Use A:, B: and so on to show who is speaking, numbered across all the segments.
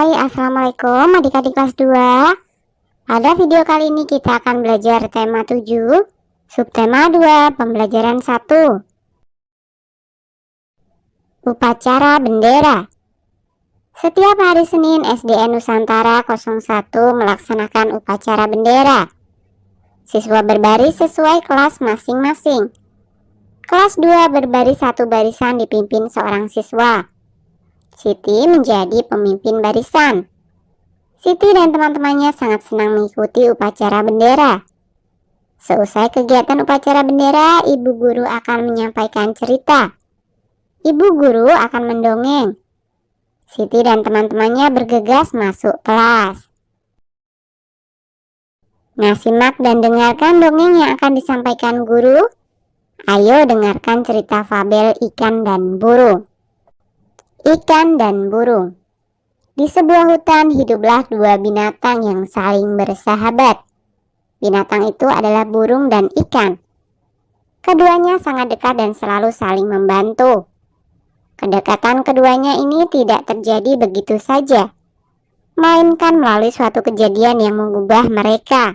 A: Hai, Assalamualaikum adik-adik kelas 2. Pada video kali ini kita akan belajar tema 7, subtema 2, pembelajaran 1. Upacara bendera. Setiap hari Senin SDN Nusantara 01 melaksanakan upacara bendera. Siswa berbaris sesuai kelas masing-masing. Kelas 2 berbaris satu barisan dipimpin seorang siswa. Siti menjadi pemimpin barisan. Siti dan teman-temannya sangat senang mengikuti upacara bendera. Seusai kegiatan upacara bendera, ibu guru akan menyampaikan cerita. Ibu guru akan mendongeng. Siti dan teman-temannya bergegas masuk kelas. Nah, simak dan dengarkan dongeng yang akan disampaikan guru. Ayo dengarkan cerita fabel ikan dan burung. Ikan dan burung. Di sebuah hutan hiduplah dua binatang yang saling bersahabat. Binatang itu adalah burung dan ikan. Keduanya sangat dekat dan selalu saling membantu. Kedekatan keduanya ini tidak terjadi begitu saja, melainkan melalui suatu kejadian yang mengubah mereka.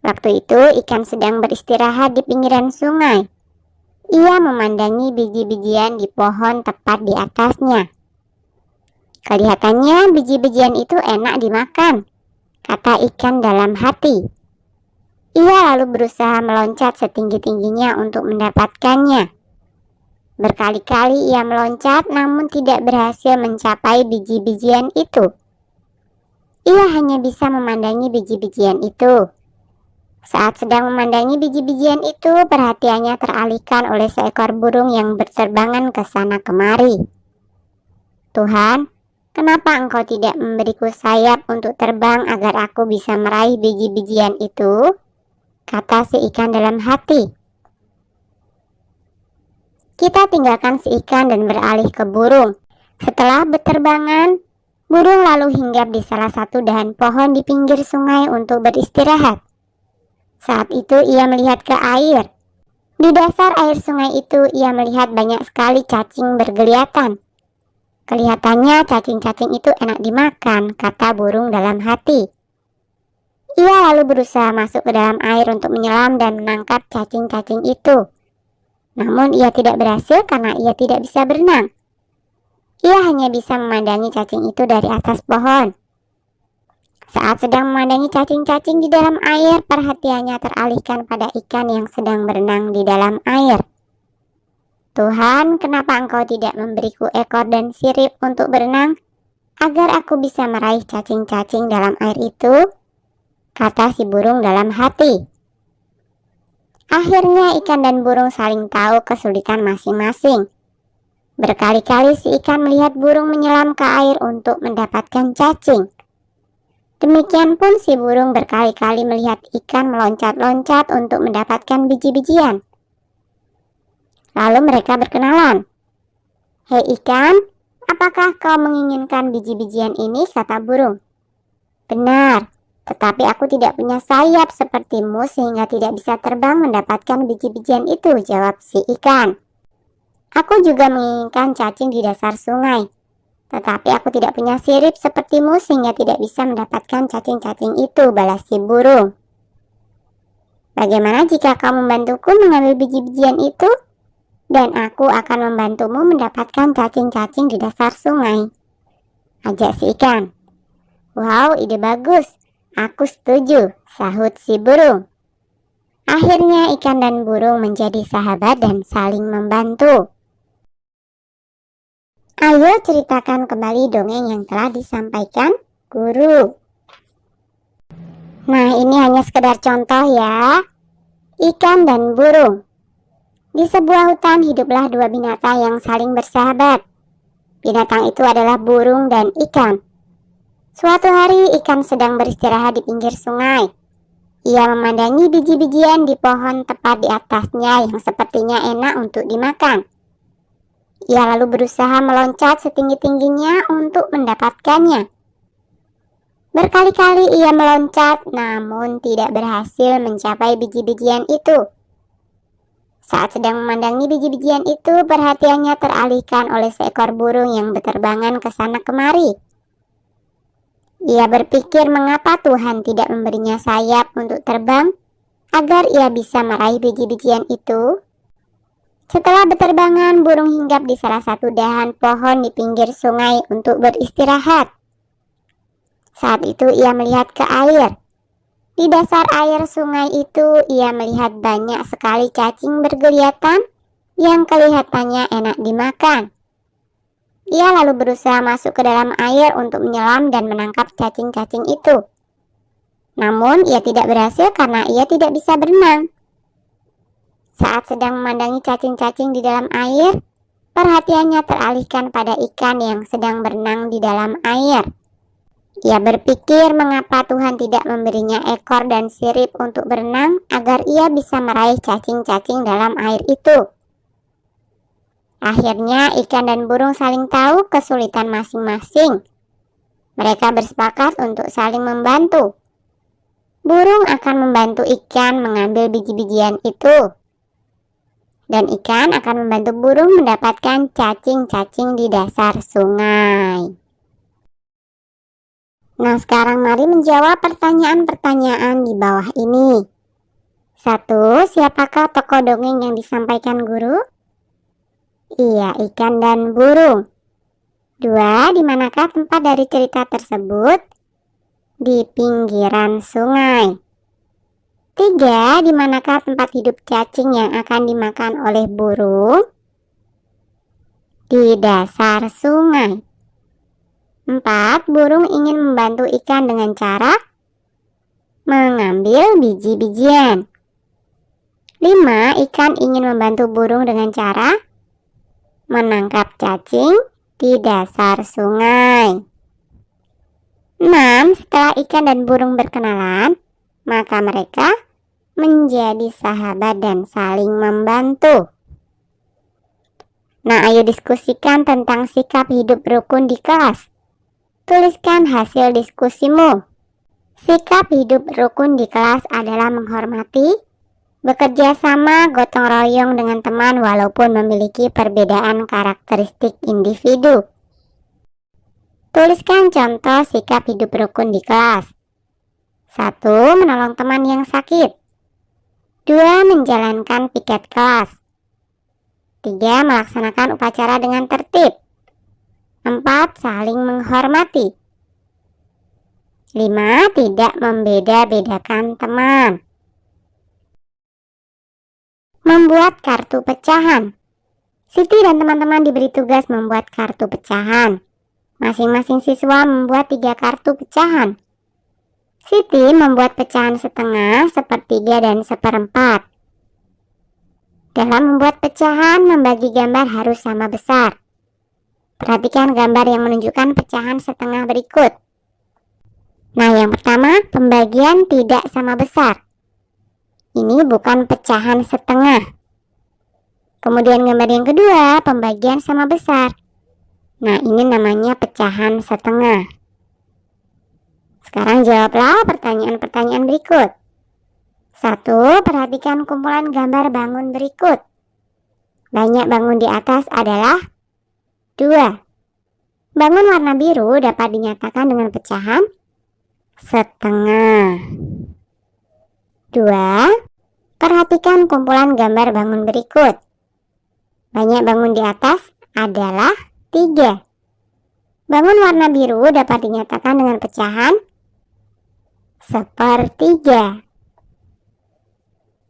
A: Waktu itu ikan sedang beristirahat di pinggiran sungai. Ia memandangi biji-bijian di pohon tepat di atasnya. Kelihatannya biji-bijian itu enak dimakan, kata ikan dalam hati. Ia lalu berusaha meloncat setinggi-tingginya untuk mendapatkannya. Berkali-kali ia meloncat namun tidak berhasil mencapai biji-bijian itu. Ia hanya bisa memandangi biji-bijian itu. Saat sedang memandangi biji-bijian itu, perhatiannya teralihkan oleh seekor burung yang berterbangan ke sana kemari. Tuhan, kenapa Engkau tidak memberiku sayap untuk terbang agar aku bisa meraih biji-bijian itu? Kata si ikan dalam hati. Kita tinggalkan si ikan dan beralih ke burung. Setelah berterbangan, burung lalu hinggap di salah satu dahan pohon di pinggir sungai untuk beristirahat. Saat itu ia melihat ke air. Di dasar air sungai itu ia melihat banyak sekali cacing bergeliatan. Kelihatannya cacing-cacing itu enak dimakan, kata burung dalam hati. Ia lalu berusaha masuk ke dalam air untuk menyelam dan menangkap cacing-cacing itu. Namun ia tidak berhasil karena ia tidak bisa berenang. Ia hanya bisa memandangi cacing itu dari atas pohon. Saat sedang memandangi cacing-cacing di dalam air, perhatiannya teralihkan pada ikan yang sedang berenang di dalam air. Tuhan, kenapa Engkau tidak memberiku ekor dan sirip untuk berenang, agar aku bisa meraih cacing-cacing dalam air itu? Kata si burung dalam hati. Akhirnya ikan dan burung saling tahu kesulitan masing-masing. Berkali-kali si ikan melihat burung menyelam ke air untuk mendapatkan cacing. Demikian pun si burung berkali-kali melihat ikan meloncat-loncat untuk mendapatkan biji-bijian. Lalu mereka berkenalan. Hei ikan, apakah kau menginginkan biji-bijian ini? Kata burung. Benar, tetapi aku tidak punya sayap sepertimu sehingga tidak bisa terbang mendapatkan biji-bijian itu, jawab si ikan. Aku juga menginginkan cacing di dasar sungai. Tetapi aku tidak punya sirip sepertimu sehingga tidak bisa mendapatkan cacing-cacing itu, balas si burung. Bagaimana jika kau membantuku mengambil biji-bijian itu? Dan aku akan membantumu mendapatkan cacing-cacing di dasar sungai, ajak si ikan. Wow, ide bagus. Aku setuju, sahut si burung. Akhirnya ikan dan burung menjadi sahabat dan saling membantu. Ayo ceritakan kembali dongeng yang telah disampaikan guru. Nah, ini hanya sekedar contoh ya. Ikan dan burung. Di sebuah hutan hiduplah dua binatang yang saling bersahabat. Binatang itu adalah burung dan ikan. Suatu hari ikan sedang beristirahat di pinggir sungai. Ia memandangi biji-bijian di pohon tepat di atasnya yang sepertinya enak untuk dimakan. Ia lalu berusaha meloncat setinggi-tingginya untuk mendapatkannya. Berkali-kali ia meloncat namun tidak berhasil mencapai biji-bijian itu. Saat sedang memandangi biji-bijian itu, perhatiannya teralihkan oleh seekor burung yang berterbangan ke sana kemari. Ia berpikir mengapa Tuhan tidak memberinya sayap untuk terbang agar ia bisa meraih biji-bijian itu. Setelah berterbangan, burung hinggap di salah satu dahan pohon di pinggir sungai untuk beristirahat. Saat itu ia melihat ke air. Di dasar air sungai itu ia melihat banyak sekali cacing bergeliatan yang kelihatannya enak dimakan. Ia lalu berusaha masuk ke dalam air untuk menyelam dan menangkap cacing-cacing itu. Namun ia tidak berhasil karena ia tidak bisa berenang. Saat sedang memandangi cacing-cacing di dalam air, perhatiannya teralihkan pada ikan yang sedang berenang di dalam air. Ia berpikir mengapa Tuhan tidak memberinya ekor dan sirip untuk berenang agar ia bisa meraih cacing-cacing dalam air itu. Akhirnya ikan dan burung saling tahu kesulitan masing-masing. Mereka bersepakat untuk saling membantu. Burung akan membantu ikan mengambil biji-bijian itu. Dan ikan akan membantu burung mendapatkan cacing-cacing di dasar sungai. Nah, sekarang mari menjawab pertanyaan-pertanyaan di bawah ini. 1. Siapakah tokoh dongeng yang disampaikan guru? Iya, ikan dan burung. 2. Di manakah tempat dari cerita tersebut? Di pinggiran sungai. 3. Di manakah tempat hidup cacing yang akan dimakan oleh burung? Di dasar sungai. 4. Burung ingin membantu ikan dengan cara mengambil biji-bijian. 5. Ikan ingin membantu burung dengan cara menangkap cacing di dasar sungai. 6. Setelah ikan dan burung berkenalan, maka mereka menjadi sahabat dan saling membantu. Nah, ayo diskusikan tentang sikap hidup rukun di kelas. Tuliskan hasil diskusimu. Sikap hidup rukun di kelas adalah menghormati, bekerja sama, gotong royong dengan teman walaupun memiliki perbedaan karakteristik individu. Tuliskan contoh sikap hidup rukun di kelas. 1. Menolong teman yang sakit. 2. Menjalankan piket kelas. 3. Melaksanakan upacara dengan tertib. 4. Saling menghormati. 5. Tidak membeda-bedakan teman. Membuat kartu pecahan. Siti dan teman-teman diberi tugas membuat kartu pecahan. Masing-masing siswa membuat 3 kartu pecahan. Siti membuat pecahan setengah, sepertiga, dan seperempat. Dalam membuat pecahan, membagi gambar harus sama besar. Perhatikan gambar yang menunjukkan pecahan setengah berikut. Nah, yang pertama, pembagian tidak sama besar. Ini bukan pecahan setengah. Kemudian gambar yang kedua, pembagian sama besar. Nah, ini namanya pecahan setengah. Sekarang jawablah pertanyaan-pertanyaan berikut. 1. Perhatikan kumpulan gambar bangun berikut. Banyak bangun di atas adalah 2. Bangun warna biru dapat dinyatakan dengan pecahan setengah. 2. Perhatikan kumpulan gambar bangun berikut. Banyak bangun di atas adalah 3. Bangun warna biru dapat dinyatakan dengan pecahan sepertiga.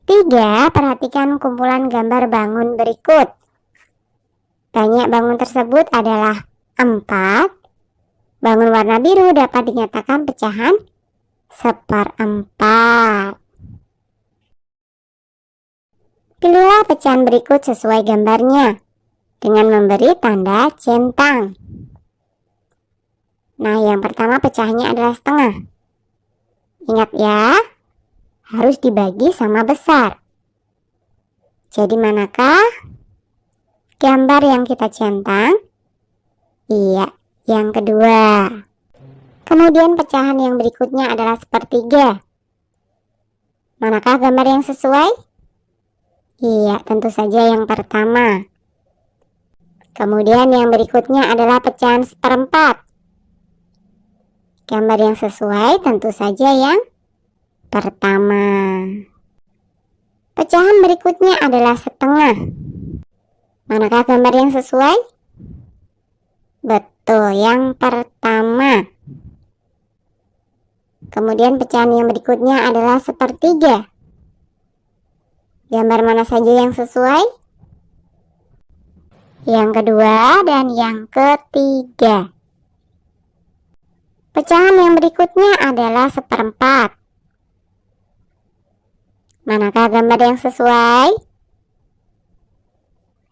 A: 3. Perhatikan kumpulan gambar bangun berikut. Banyak bangun tersebut adalah 4. Bangun warna biru dapat dinyatakan pecahan seperempat. Pilihlah pecahan berikut sesuai gambarnya dengan memberi tanda centang. Nah, yang pertama pecahannya adalah setengah. Ingat ya, harus dibagi sama besar. Jadi manakah gambar yang kita centang? Iya, yang kedua. Kemudian pecahan yang berikutnya adalah sepertiga. Manakah gambar yang sesuai? Iya, tentu saja yang pertama. Kemudian yang berikutnya adalah pecahan seperempat. Gambar yang sesuai tentu saja yang pertama. Pecahan berikutnya adalah setengah. Manakah gambar yang sesuai? Betul, yang pertama. Kemudian pecahan yang berikutnya adalah sepertiga. Gambar mana saja yang sesuai? Yang kedua dan yang ketiga. Pecahan yang berikutnya adalah seperempat. Manakah gambar yang sesuai?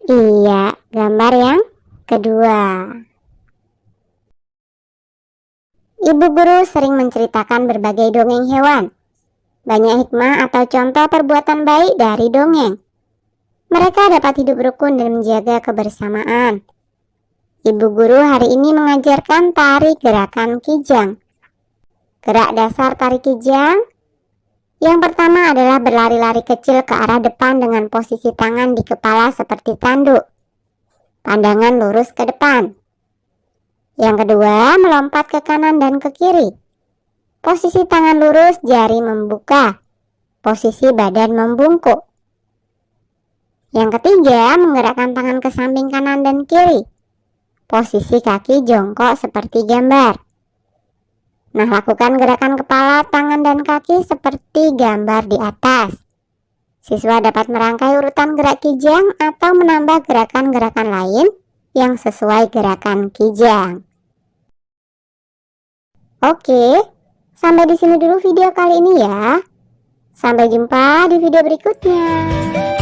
A: Iya, gambar yang kedua. Ibu guru sering menceritakan berbagai dongeng hewan. Banyak hikmah atau contoh perbuatan baik dari dongeng. Mereka dapat hidup rukun dan menjaga kebersamaan. Ibu guru hari ini mengajarkan tari gerakan kijang. Gerak dasar tari kijang. Yang pertama adalah berlari-lari kecil ke arah depan dengan posisi tangan di kepala seperti tanduk. Pandangan lurus ke depan. Yang kedua, melompat ke kanan dan ke kiri. Posisi tangan lurus, jari membuka. Posisi badan membungkuk. Yang ketiga, menggerakkan tangan ke samping kanan dan kiri. Posisi kaki jongkok seperti gambar. Nah, lakukan gerakan kepala, tangan, dan kaki seperti gambar di atas. Siswa dapat merangkai urutan gerak kijang atau menambah gerakan-gerakan lain yang sesuai gerakan kijang. Oke, sampai di sini dulu video kali ini ya. Sampai jumpa di video berikutnya.